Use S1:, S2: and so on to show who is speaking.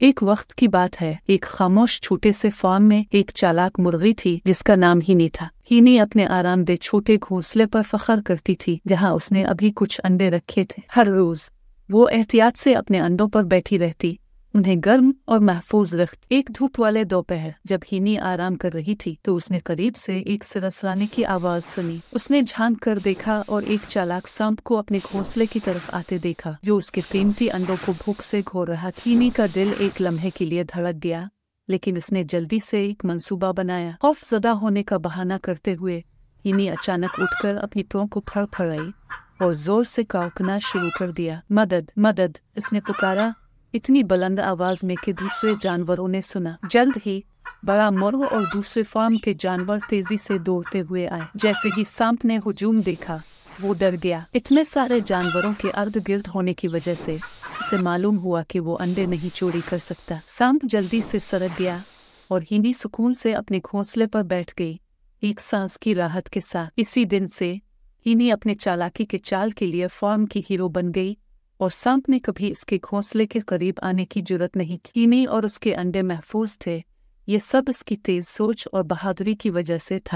S1: एक वक्त की बात है, एक खामोश छोटे से फार्म में एक चालाक मुर्गी थी जिसका नाम हीनी था। हीनी अपने आरामदेह छोटे घोंसले पर फख्र करती थी जहां उसने अभी कुछ अंडे रखे थे। हर रोज वो एहतियात से अपने अंडों पर बैठी रहती, उन्हें गर्म और महफूज रखती। एक धूप वाले दोपहर जब हीनी आराम कर रही थी तो उसने करीब से एक सरसराने की आवाज सुनी। उसने झांक कर देखा और एक चालाक सांप को अपने घोंसले की तरफ आते देखा जो उसके कीमती अंडों को भूख से घोर रहा था। हीनी का दिल एक लम्हे के लिए धड़क गया, लेकिन उसने जल्दी से एक मंसूबा बनाया। खौफजदा होने का बहाना करते हुए हीनी अचानक उठकर अपनी पंखों को फड़फड़ाई और जोर से कौंकना शुरू कर दिया। मदद मदद, इसने पुकारा इतनी बुलंद आवाज में कि दूसरे जानवरों ने सुना। जल्द ही बड़ा मोर और दूसरे फार्म के जानवर तेजी से दौड़ते हुए आए। जैसे ही सांप ने हुजूम देखा वो डर गया। इतने सारे जानवरों के अर्ध गिर्द होने की वजह से उसे मालूम हुआ कि वो अंडे नहीं चोरी कर सकता। सांप जल्दी से सरक गया और हीनी सुकून से अपने घोंसले पर बैठ गई, एक सांस की राहत के साथ। इसी दिन से हीनी अपने चालाकी के चाल के लिए फार्म की हीरो बन गई और सांप ने कभी उसके घोंसले के करीब आने की जुर्रत नहीं की। हीनी और उसके अंडे महफूज थे। ये सब इसकी तेज सोच और बहादुरी की वजह से था।